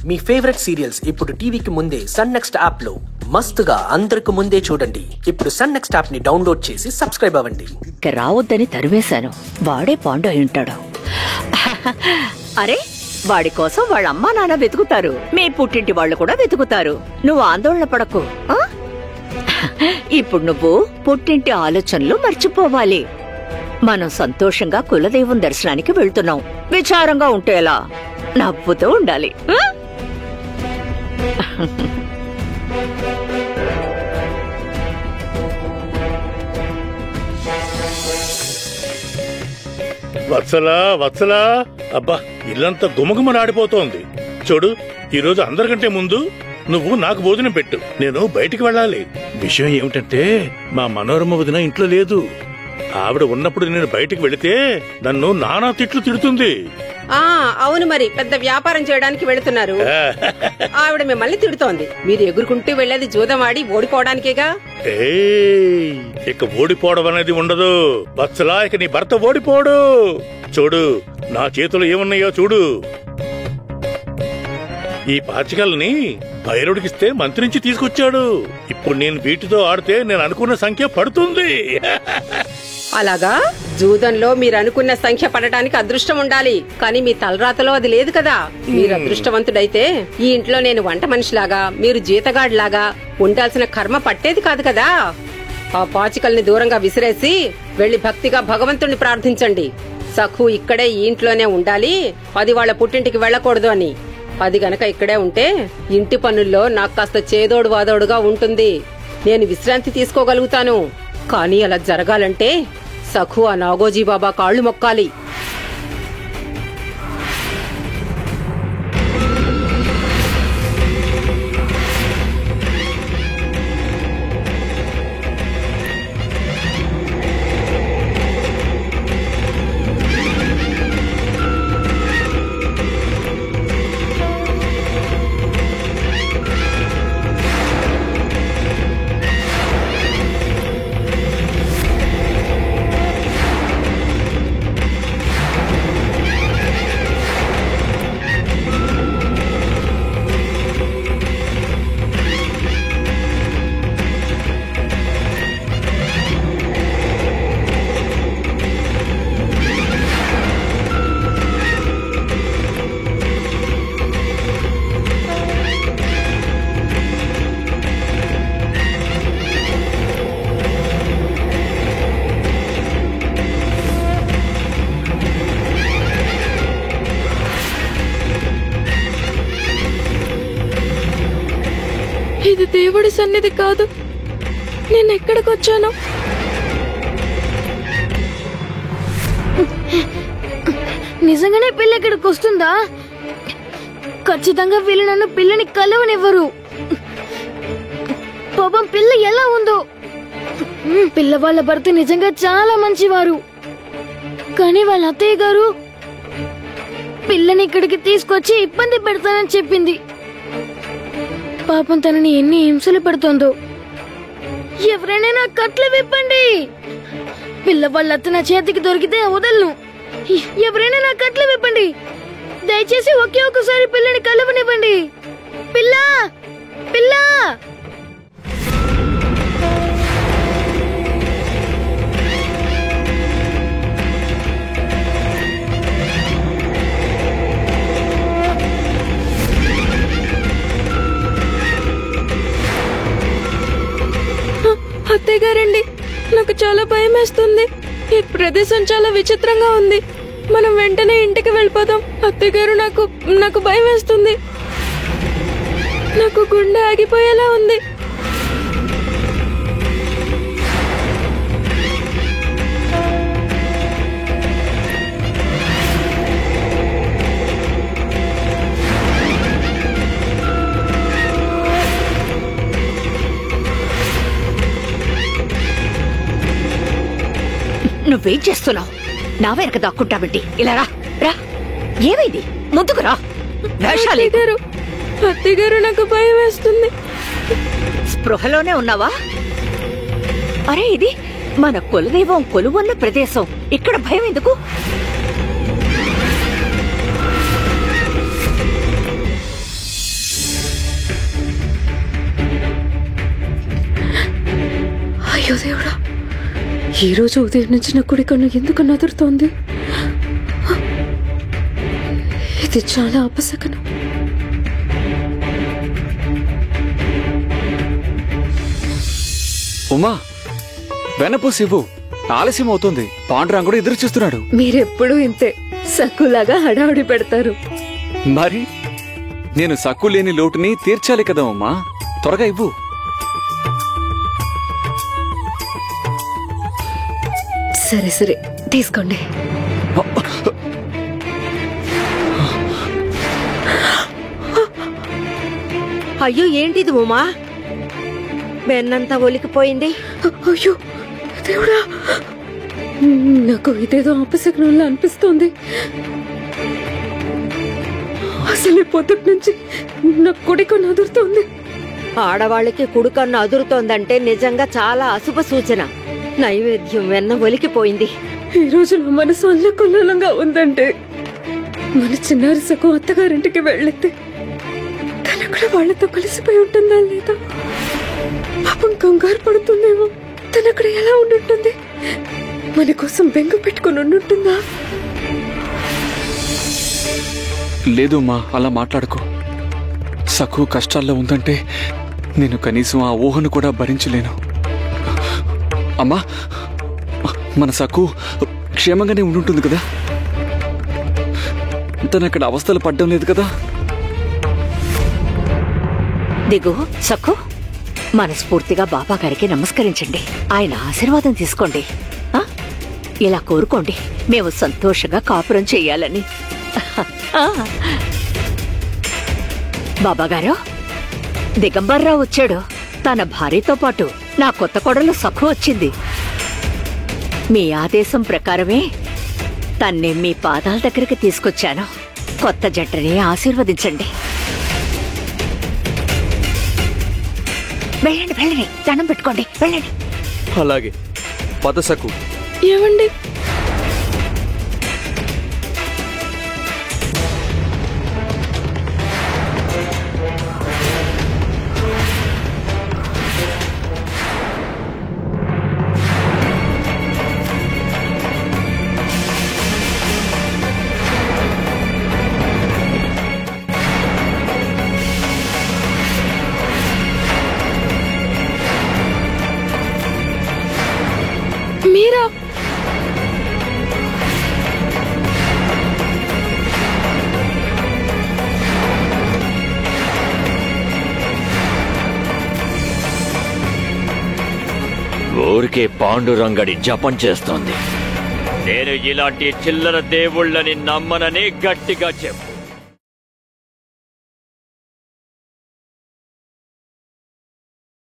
మీ favourite serials ఇప్పుడు టీవీకి ముందే సన్ నెక్స్ట్ యాప్ లో మస్తుగా అందరికి ముందే చూడండి. ఇప్పుడు సన్ నెక్స్ట్ యాప్ ని డౌన్లోడ్ చేసి సబ్స్క్రైబ్ అవ్వండి. రావద్దని తరివేశాను, వాడే పాండు అయి ఉంటాడు. అరే, వాడి కోసం వాళ్ళ అమ్మా నాన్న వెతుకుతారు, మీ పుట్టింటి వాళ్ళు కూడా వెతుకుతారు. నువ్వు ఆందోళన పడకు. ఇప్పుడు నువ్వు పుట్టింటి ఆలోచనలు మర్చిపోవాలి. మనం సంతోషంగా కులదైవం దర్శనానికి వెళ్తున్నాం. విచారంగా ఉంటే ఎలా? నవ్వుతూ ఉండాలి. వత్సలా వత్సలా, అబ్బా ఇల్లంతా గుమగుమలాడిపోతోంది. చూడు, ఈరోజు అందరికంటే ముందు నువ్వు నాకు భోజనం పెట్టు. నేను బయటికి వెళ్ళాలి. విషయం ఏమిటంటే మా మనోరమ వదిన ఇంట్లో లేదు. ఆవిడ ఉన్నప్పుడు నేను బయటికి వెళితే నన్ను నానా తిట్లు తిడుతుంది. అవును, మరి పెద్ద వ్యాపారం చేయడానికి వెళుతున్నారు. ఆవిడ మిమ్మల్ని తిడుతోంది. మీరు ఎగురుకుంటూ వెళ్లేది జూదం ఆడి ఓడిపోవడానికేగా. ఇక ఓడిపోవడం అనేది ఉండదు వత్సలా. ఇక నీ భర్త ఓడిపోడు. చూడు, నా చేతులు ఏమున్నాయో చూడు. ఈ పాచికల్ని భైరవుడికిస్తే మంత్రించి తీసుకొచ్చాడు. ఇప్పుడు నేను వీటితో ఆడితే నేను అనుకున్న సంఖ్య పడుతుంది. అలాగా? జూదంలో మీరు అనుకున్న సంఖ్య పడటానికి అదృష్టం ఉండాలి, కానీ మీ తలరాతలో అది లేదు కదా. మీరు అదృష్టవంతుడైతే ఈ ఇంట్లో నేను వంట మనిషిలాగా, మీరు జీతగాడిలాగా ఉండాల్సిన కర్మ పట్టేది కాదు కదా. ఆ పాచికల్ని దూరంగా విసిరేసి వెళ్లి భక్తిగా భగవంతుణ్ణి ప్రార్థించండి. సఖు ఇక్కడే ఈ ఇంట్లోనే ఉండాలి, అది వాళ్ళ పుట్టింటికి వెళ్లకూడదు అని. అది గనక ఇక్కడే ఉంటే ఇంటి పనుల్లో నాకు కాస్త చేదోడు వాదోడుగా ఉంటుంది. నేను విశ్రాంతి తీసుకోగలుగుతాను. కానీ అలా జరగాలంటే సఖు ఆ నాగోజీ బాబా కాళ్లు మొక్కాలి. ఇది దేవుడి సన్నిధి కాదు. నేను ఎక్కడికొచ్చాను? నిజంగానే పిల్ల ఇక్కడికి వస్తుందా? ఖచ్చితంగా వీళ్ళు నన్ను పిల్లని కలవనివ్వరు. పాపం పిల్ల ఎలా ఉందో. పిల్ల వాళ్ళ భర్త నిజంగా చాలా మంచివారు, కానీ వాళ్ళ అత్తయ్య గారు పిల్లని ఇక్కడికి తీసుకొచ్చి ఇబ్బంది పెడతానని చెప్పింది. పాపం తనని ఎన్ని హింసలు పెడుతోందో. ఎవరైనా నా కట్లు విప్పండి. పిల్ల వాళ్ళ అత్త నా చేతికి దొరికితే వదలను. ఎవరైనా నా కట్లు విప్పండి. దయచేసి ఒకే ఒకసారి పిల్లని కలవనివ్వండి. పిల్ల పిల్ల అత్తయ్య గారండి, నాకు చాలా భయం వేస్తుంది. ఈ ప్రదేశం చాలా విచిత్రంగా ఉంది. మనం వెంటనే ఇంటికి వెళ్ళిపోదాం. అత్తయ్య గారు, నాకు భయం వేస్తుంది. నాకు గుండె ఆగిపోయేలా ఉంది. నువ్వేం చేస్తున్నావు? నా వెనక దాక్కుంటాబెట్టి ఇలా రా. రా, ఏమైంది? ముందుకు రా. అత్తయ్య గారు, నాకు భయం వేస్తుంది. స్పృహలోనే ఉన్నావా? అరే, ఇది మన కులదైవం కొలువున్న ప్రదేశం. ఇక్కడ భయం ఎందుకు? అయ్యో దేవుడా, ఈ రోజు ఉదయం నుంచి నా కుడి కన్ను ఎందుకు నదురుతోంది? ఇది చాలా అపశకనం. ఉమా, వెనపూసి ఇవ్వు, ఆలస్యం అవుతుంది. పాండురాంగ్ కూడా ఎదురు చూస్తున్నాడు. మీరెప్పుడూ ఇంతే సక్కులాగా హడావుడి పెడతారు. మరి నేను సక్కు లేని లోటుని తీర్చాలి కదా ఉమ్మా, త్వరగా ఇవ్వు. సరే సరే, తీసుకోండి. అయ్యో, ఏంటిది ఉమా? వెన్నంతా ఒలికిపోయింది. అయ్యో దేవుడా, నాకు ఇదేదో అపశకనంలా అనిపిస్తోంది. అసలు పొద్దుటి నుంచి నా కుడికో నదురుతోంది. ఆడవాళ్ళకి కుడుకన్ను అదురుతోందంటే నిజంగా చాలా అశుభ సూచన. నైవేద్యం వెన్న ఒలికిపోయింది. ఈ రోజు నా మనసు అల్లకొల్లంగా ఉందంటే మన చిన్నారి సగం అత్తగారింటికి వెళ్ళింది. తను కూడా వాళ్ళతో కలిసిపోయి ఉంటుందా లేదా? పాపం కంగారు పడుతుందేమో. తను అక్కడ ఎలా ఉండుంటుంది? మన కోసం బెంగ పెట్టుకుని ఉండుంటుందా? లేదు మా, అలా మాట్లాడుకో. సక్కు కష్టాల్లో ఉందంటే నేను కనీసం ఆ ఊహను కూడా భరించలేను. అమ్మా, మన సక్కు క్షేమంగానే ఉండుంటుంది కదా? తను అక్కడ అవస్థలు పడ్డం లేదు కదా? దిగు సక్కు, మనస్ఫూర్తిగా బాబా గారికి నమస్కరించండి. ఆయన ఆశీర్వాదం తీసుకోండి. ఇలా కోరుకోండి, మేము సంతోషంగా కాపురం చెయ్యాలని. బాబాగారు, దిగంబర్రావు వచ్చాడు. తన భార్యతో పాటు నా కొత్త కోడలు సఖు వచ్చింది. మీ ఆదేశం ప్రకారమే తన్నే మీ పాదాల దగ్గరికి తీసుకొచ్చాను. కొత్త జంటని ఆశీర్వదించండి. వెళ్ళండి వెళ్ళండి, దండం పెట్టుకోండి, వెళ్ళండి. అలాగే పద సక్కు. ఏమండి, మీరా? ఊరికే పాండురంగడి జపం చేస్తోంది. నేను ఇలాంటి చిల్లర దేవుళ్ళని నమ్మనని గట్టిగా చెప్పు.